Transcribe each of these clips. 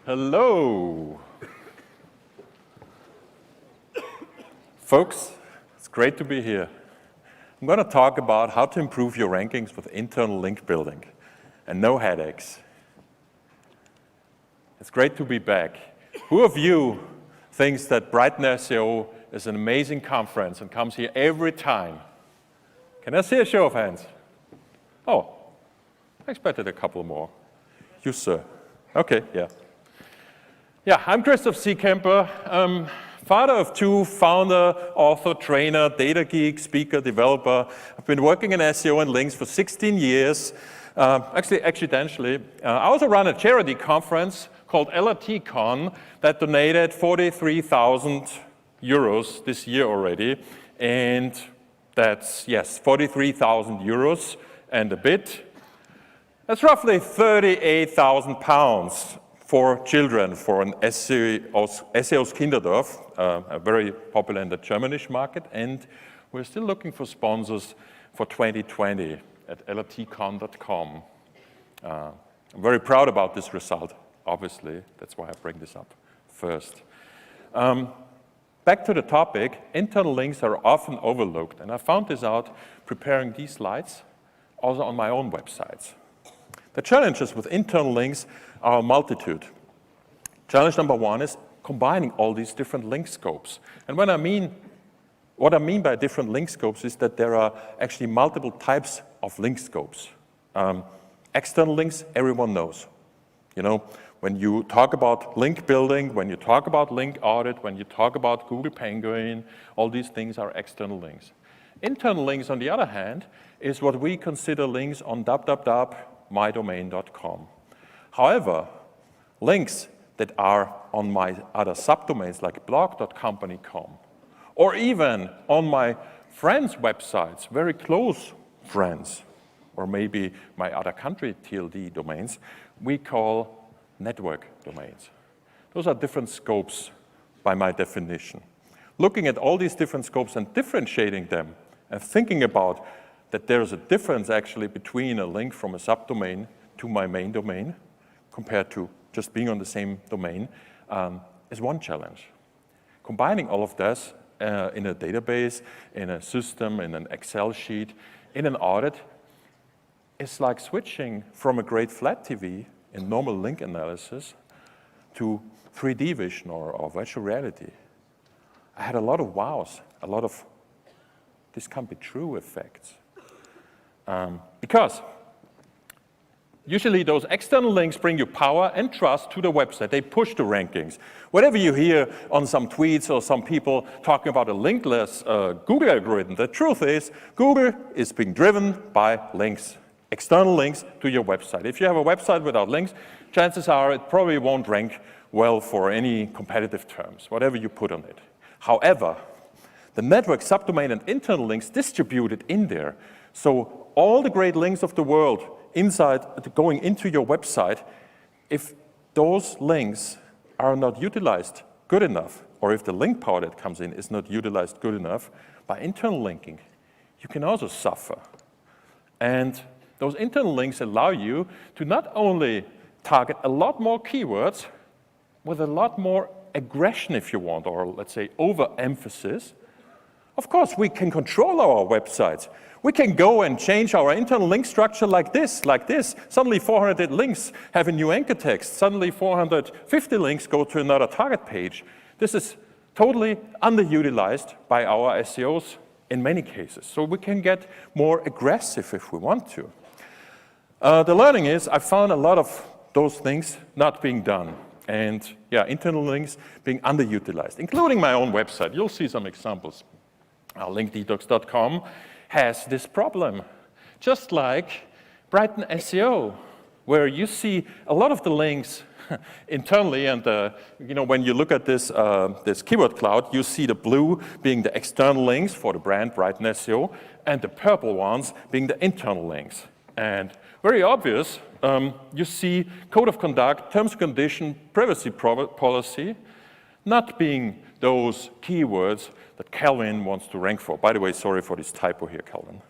Hello. Folks, it's great to be here. I'm going to talk about how to improve your rankings with internal link building and no headaches. It's great to be back. Who of you thinks that BrightonSEO is an amazing conference and comes here every time? Can I see a show of hands? Oh, I expected a couple more. You, sir. Okay, yeah. Yeah, I'm Christoph C. Father of two, founder, author, trainer, data geek, speaker, developer. I've been working in SEO and links for 16 years, actually accidentally. I also run a charity conference called LRTCon that donated 43,000 euros this year already. And that's, yes, 43,000 euros and a bit. That's roughly 38,000 pounds for children, for an SEO's Kinderdorf, very popular in the Germanish market, and we're still looking for sponsors for 2020 at lrtcon.com. I'm very proud about this result, obviously. That's why I bring this up first. Back to the topic, internal links are often overlooked, and I found this out preparing these slides, also on my own websites. The challenges with internal links are a multitude. Challenge number one is combining all these different link scopes. And what I mean by different link scopes is that there are actually multiple types of link scopes. External links, everyone knows. You know, when you talk about link building, when you talk about link audit, when you talk about Google Penguin, all these things are external links. Internal links, on the other hand, is what we consider links on mydomain.com. However, links that are on my other subdomains like blog.company.com, or even on my friends' websites, very close friends, or maybe my other country TLD domains, we call network domains. Those are different scopes by my definition. Looking at all these different scopes and differentiating them and thinking about that there's a difference actually between a link from a subdomain to my main domain compared to just being on the same domain is one challenge. Combining all of this in a database, in a system, in an Excel sheet, in an audit is like switching from a great flat TV in normal link analysis to 3D vision or virtual reality. I had a lot of wows, a lot of this can't be true effects. Because usually those external links bring you power and trust to the website. They push the rankings. Whatever you hear on some tweets or some people talking about a linkless Google algorithm, the truth is Google is being driven by links, external links to your website. If you have a website without links, chances are it probably won't rank well for any competitive terms, whatever you put on it. However, the network, subdomain, and internal links distributed in there. So all the great links of the world going into your website, if those links are not utilized good enough, or if the link power that comes in is not utilized good enough, by internal linking, you can also suffer. And those internal links allow you to not only target a lot more keywords with a lot more aggression, if you want, or let's say overemphasis. Of course, we can control our websites. We can go and change our internal link structure like this. Suddenly 400 links have a new anchor text. Suddenly 450 links go to another target page. This is totally underutilized by our SEOs in many cases. So we can get more aggressive if we want to. The learning is I found a lot of those things not being done. And yeah, internal links being underutilized, including my own website. You'll see some examples. LinkDetox.com has this problem, just like BrightonSEO, where you see a lot of the links internally, and when you look at this keyword cloud, you see the blue being the external links for the brand BrightonSEO, and the purple ones being the internal links. And very obvious, you see code of conduct, terms and condition, privacy policy, not being those keywords that Calvin wants to rank for. By the way, sorry for this typo here, Calvin.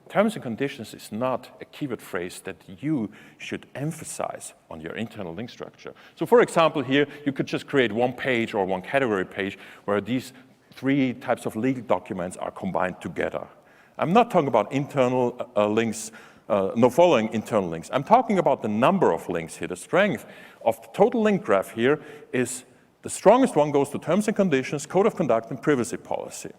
terms and conditions is not a keyword phrase that you should emphasize on your internal link structure. So for example here, you could just create one page or one category page where these 3 types of legal documents are combined together. I'm not talking about internal links, no following internal links. I'm talking about the number of links here. The strength of the total link graph here is the strongest one goes to terms and conditions, code of conduct, and privacy policy.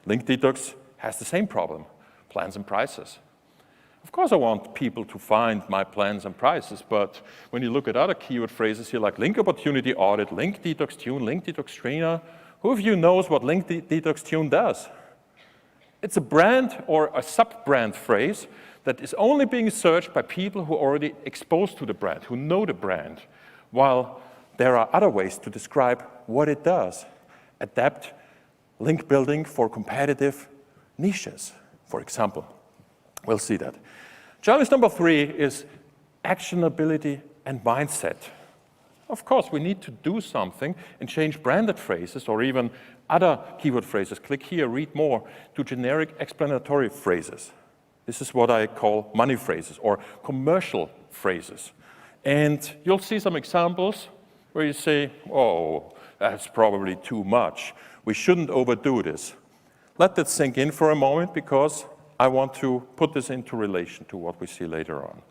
Link Detox has the same problem, plans and prices. Of course I want people to find my plans and prices, but when you look at other keyword phrases here like link opportunity audit, link detox tune, link detox screener, who of you knows what link detox tune does? It's a brand or a sub-brand phrase that is only being searched by people who are already exposed to the brand, who know the brand, while there are other ways to describe what it does. Adapt link building for competitive niches, for example. We'll see that. Challenge number 3 is actionability and mindset. Of course, we need to do something and change branded phrases or even other keyword phrases. Click here, read more, to generic explanatory phrases. This is what I call money phrases or commercial phrases. And you'll see some examples where you say, oh, that's probably too much. We shouldn't overdo this. Let that sink in for a moment because I want to put this into relation to what we see later on.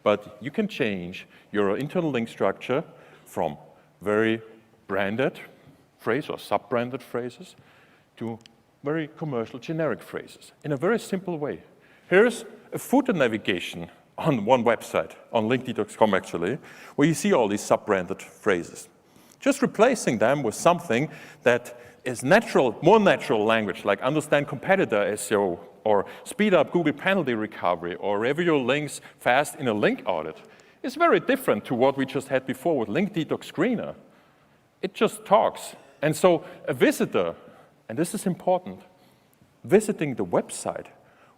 But you can change your internal link structure from very branded phrase or sub-branded phrases to very commercial generic phrases in a very simple way. Here's a footer navigation on one website, on linkdetox.com actually, where you see all these sub-branded phrases. Just replacing them with something that is natural, more natural language, like understand competitor SEO, or speed up Google penalty recovery, or review your links fast in a link audit, is very different to what we just had before with Link Detox Screener. It just talks. And so a visitor, and this is important, visiting the website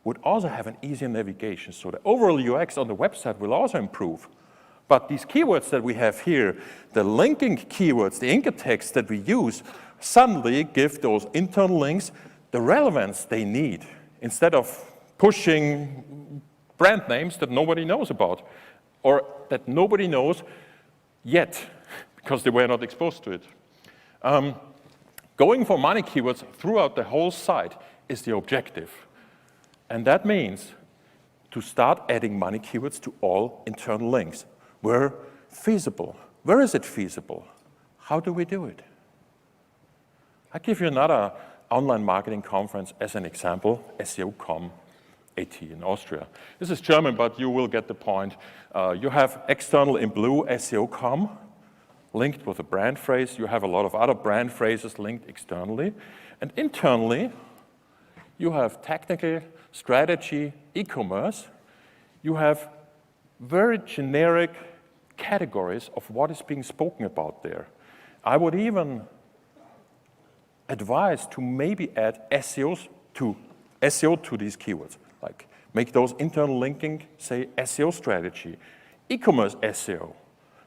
would also have an easier navigation. So the overall UX on the website will also improve. But these keywords that we have here, the linking keywords, the anchor text that we use, suddenly give those internal links the relevance they need, instead of pushing brand names that nobody knows about, or that nobody knows yet, because they were not exposed to it. Going for money keywords throughout the whole site is the objective. And that means to start adding money keywords to all internal links, where feasible. Where is it feasible? How do we do it? I'll give you another online marketing conference as an example, SEO.com AT in Austria. This is German, but you will get the point. You have external in blue SEO.com linked with a brand phrase. You have a lot of other brand phrases linked externally. And internally, you have technical, strategy, e-commerce. You have very generic categories of what is being spoken about there. I would even advise to maybe add SEO to these keywords, like make those internal linking, say SEO strategy, e-commerce SEO,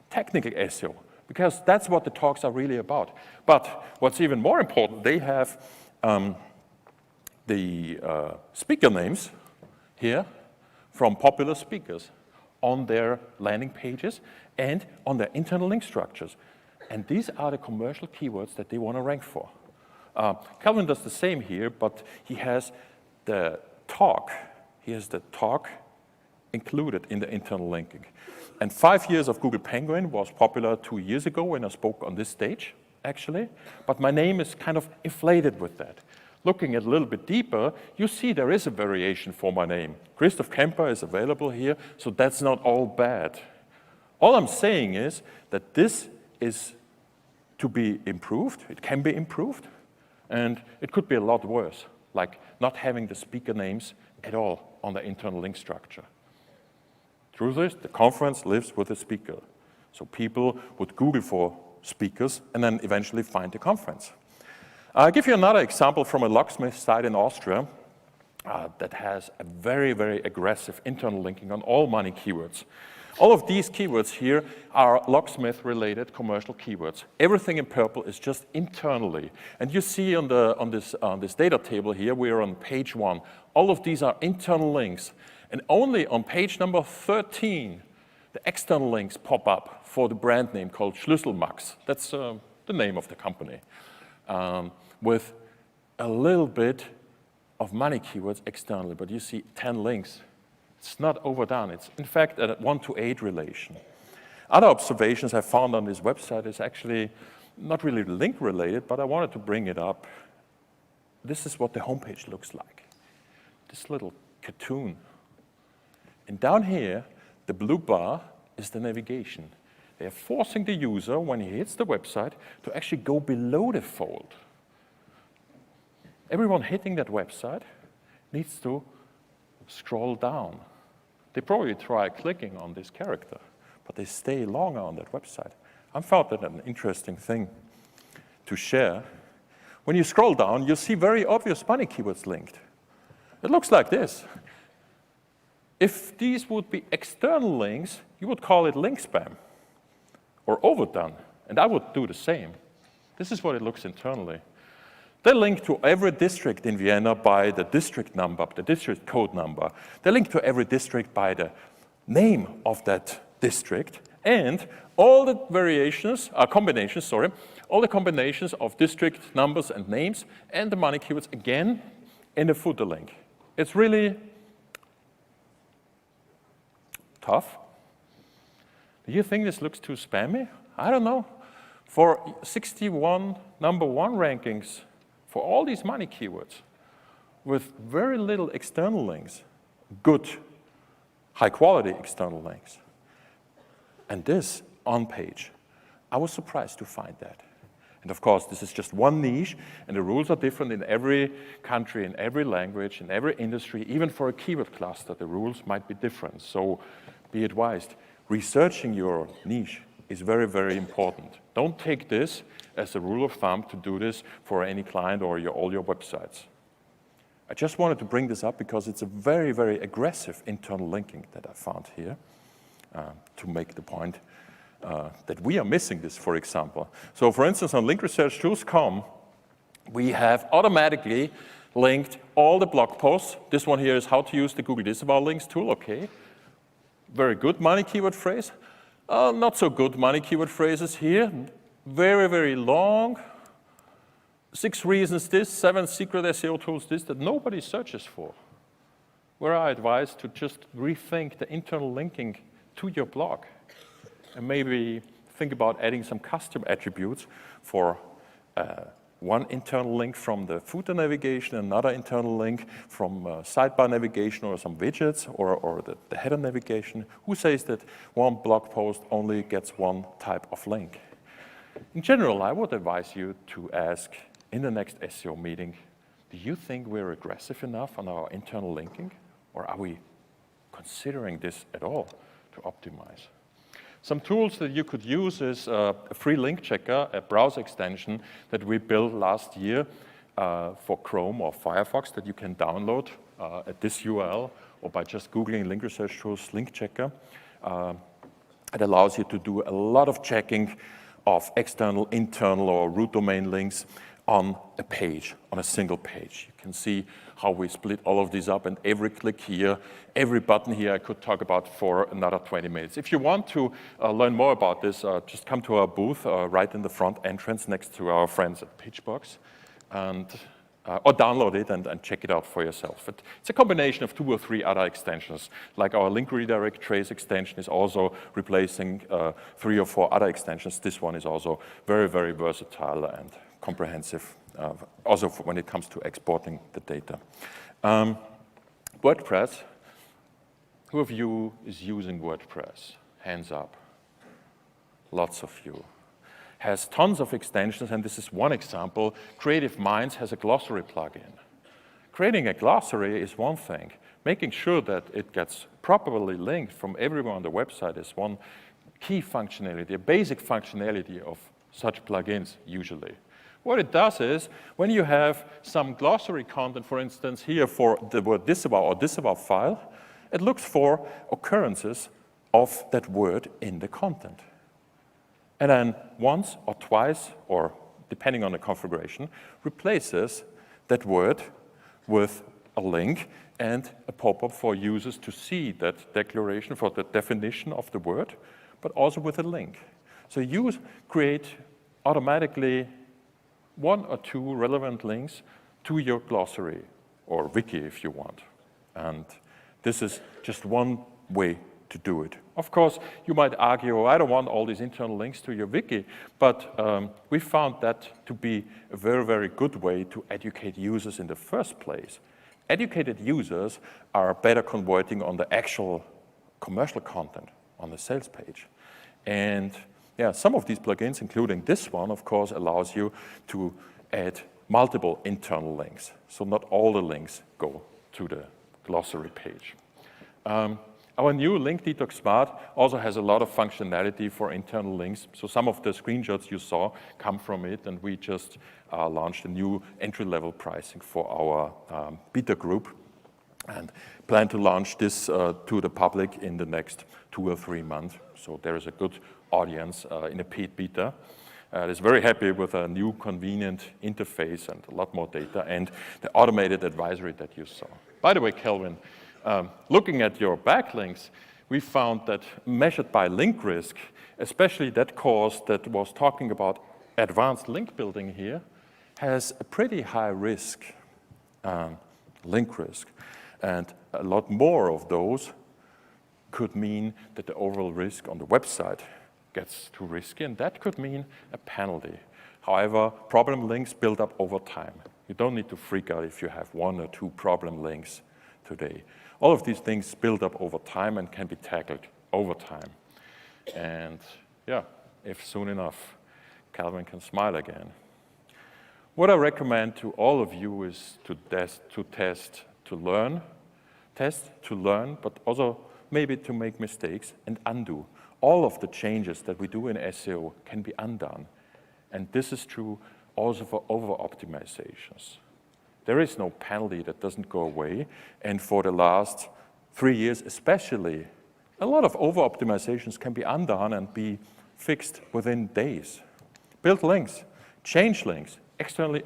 technical SEO, because that's what the talks are really about. But what's even more important, they have the speaker names here from popular speakers on their landing pages and on their internal link structures. And these are the commercial keywords that they want to rank for. Calvin does the same here, but he has the talk. He has the talk included in the internal linking. And 5 years of Google Penguin was popular 2 years ago when I spoke on this stage, actually. But my name is kind of inflated with that. Looking a little bit deeper, you see there is a variation for my name. Christoph Cemper is available here, so that's not all bad. All I'm saying is that this is to be improved. It can be improved. And it could be a lot worse, like not having the speaker names at all on the internal link structure. Truth is, the conference lives with the speaker. So people would Google for speakers and then eventually find the conference. I'll give you another example from a locksmith site in Austria that has a very, very aggressive internal linking on all money keywords. All of these keywords here are locksmith-related commercial keywords. Everything in purple is just internally. And you see on this data table here, we're on page 1. All of these are internal links. And only on page number 13, the external links pop up for the brand name called Schlüsselmax. That's the name of the company. With a little bit of money keywords externally, but you see 10 links. It's not overdone. It's, in fact, a 1-to-8 relation. Other observations I found on this website is actually not really link-related, but I wanted to bring it up. This is what the homepage looks like. This little cartoon. And down here, the blue bar is the navigation. They're forcing the user, when he hits the website, to actually go below the fold. Everyone hitting that website needs to scroll down. They probably try clicking on this character, but they stay longer on that website. I found that an interesting thing to share. When you scroll down, you'll see very obvious money keywords linked. It looks like this. If these would be external links, you would call it link spam or overdone, and I would do the same. This is what it looks internally. They link to every district in Vienna by the district number, the district code number. They link to every district by the name of that district, and all the combinations of district numbers and names and the money keywords again in the footer link. It's really tough. Do you think this looks too spammy? I don't know. For 61 number 1 rankings, for all these money keywords, with very little external links, good, high-quality external links, and this on page, I was surprised to find that. And of course, this is just one niche, and the rules are different in every country, in every language, in every industry. Even for a keyword cluster, the rules might be different. So be advised, researching your niche is very, very important. Don't take this as a rule of thumb to do this for any client or all your websites. I just wanted to bring this up because it's a very, very aggressive internal linking that I found here to make the point that we are missing this, for example. So for instance, on LinkResearchTools.com, we have automatically linked all the blog posts. This one here is how to use the Google Disavow Links tool, okay. Very good money keyword phrase. Not so good money keyword phrases here. Very, very long. 6 reasons this, 7 secret SEO tools this, that nobody searches for. Where I advise to just rethink the internal linking to your blog. And maybe think about adding some custom attributes for one internal link from the footer navigation, another internal link from sidebar navigation or some widgets or the header navigation. Who says that one blog post only gets one type of link? In general, I would advise you to ask in the next SEO meeting, do you think we're aggressive enough on our internal linking? Or are we considering this at all to optimize? Some tools that you could use is a free link checker, a browser extension that we built last year for Chrome or Firefox that you can download at this URL or by just Googling LinkResearchTools link checker. It allows you to do a lot of checking of external, internal, or root domain links on a page, on a single page. You can see how we split all of these up, and every click here, every button here I could talk about for another 20 minutes. If you want to learn more about this, just come to our booth right in the front entrance next to our friends at Pitchbox, and, or download it and check it out for yourself. It's a combination of 2 or 3 other extensions, like our link redirect trace extension is also replacing 3 or 4 other extensions. This one is also very, very versatile and comprehensive, also when it comes to exporting the data. WordPress, who of you is using WordPress? Hands up. Lots of you. Has tons of extensions, and this is one example. Creative Minds has a glossary plugin. Creating a glossary is one thing. Making sure that it gets properly linked from everyone on the website is one key functionality, a basic functionality of such plugins usually. What it does is, when you have some glossary content, for instance, here for the word disavow or disavow file, it looks for occurrences of that word in the content. And then once or twice, or depending on the configuration, replaces that word with a link and a pop-up for users to see that declaration for the definition of the word, but also with a link. So you create automatically 1 or 2 relevant links to your glossary, or wiki if you want. And this is just one way to do it. Of course, you might argue, oh, I don't want all these internal links to your wiki, but we found that to be a very, very good way to educate users in the first place. Educated users are better converting on the actual commercial content on the sales page. And yeah, some of these plugins, including this one, of course, allows you to add multiple internal links. So not all the links go to the glossary page. Our new Link Detox Smart also has a lot of functionality for internal links. So some of the screenshots you saw come from it, and we just launched a new entry-level pricing for our beta group and plan to launch this to the public in the next 2 or 3 months. So there is a good audience in a paid beta. Is very happy with a new convenient interface and a lot more data and the automated advisory that you saw. By the way, Kelvin, looking at your backlinks, we found that measured by link risk, especially that course that was talking about advanced link building here, has a pretty high risk, link risk. And a lot more of those could mean that the overall risk on the website gets too risky, and that could mean a penalty. However, problem links build up over time. You don't need to freak out if you have 1 or 2 problem links today. All of these things build up over time and can be tackled over time. And yeah, if soon enough, Calvin can smile again. What I recommend to all of you is to test, to learn, but also maybe to make mistakes and undo. All of the changes that we do in SEO can be undone. And this is true also for over-optimizations. There is no penalty that doesn't go away. And for the last 3 years especially, a lot of over-optimizations can be undone and be fixed within days. Build links, change links, externally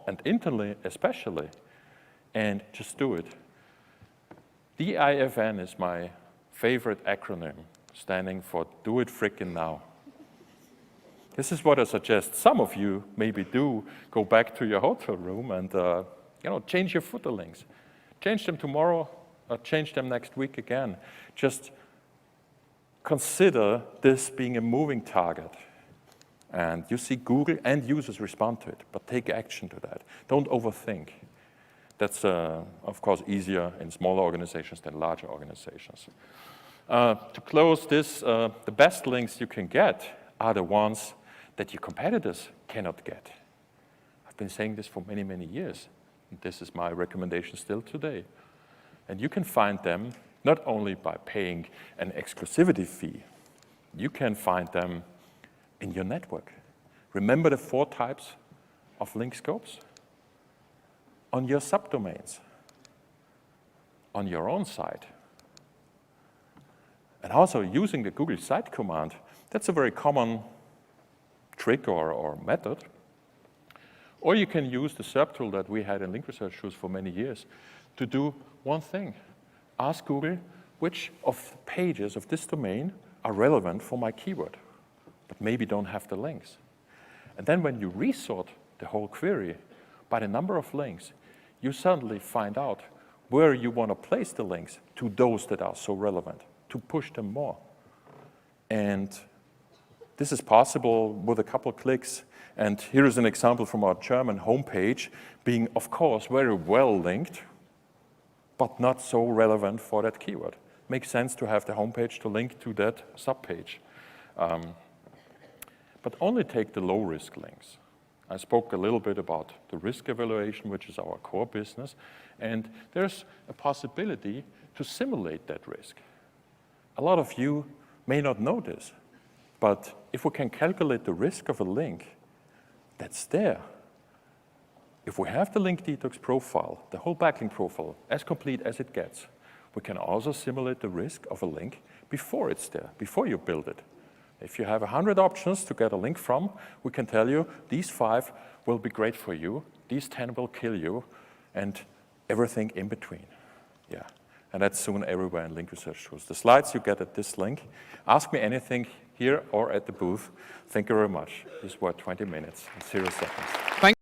and internally especially, and just do it. DIFN is my favorite acronym, standing for Do It Frickin' Now. This is what I suggest some of you maybe do. Go back to your hotel room and change your footer links. Change them tomorrow or change them next week again. Just consider this being a moving target. And you see Google and users respond to it, but take action to that. Don't overthink. That's, of course, easier in smaller organizations than larger organizations. To close this, the best links you can get are the ones that your competitors cannot get. I've been saying this for many, many years. And this is my recommendation still today. And you can find them not only by paying an exclusivity fee, you can find them in your network. Remember the 4 types of link scopes? On your subdomains, on your own site. And also using the Google Site command, that's a very common trick or method. Or you can use the SERP tool that we had in LinkResearchTools for many years to do one thing. Ask Google which of the pages of this domain are relevant for my keyword, but maybe don't have the links. And then when you resort the whole query by the number of links, you suddenly find out where you want to place the links to those that are so relevant, to push them more. And this is possible with a couple clicks. And here is an example from our German homepage being, of course, very well linked, but not so relevant for that keyword. Makes sense to have the homepage to link to that subpage. But only take the low-risk links. I spoke a little bit about the risk evaluation, which is our core business, and there's a possibility to simulate that risk. A lot of you may not know this, but if we can calculate the risk of a link, that's there. If we have the link detox profile, the whole backlink profile, as complete as it gets, we can also simulate the risk of a link before it's there, before you build it. If you have 100 options to get a link from, we can tell you these 5 will be great for you, these 10 will kill you, and everything in between. Yeah, and that's soon everywhere in LinkResearchTools. The slides you get at this link. Ask me anything here or at the booth. Thank you very much. These were 20 minutes and 0 seconds.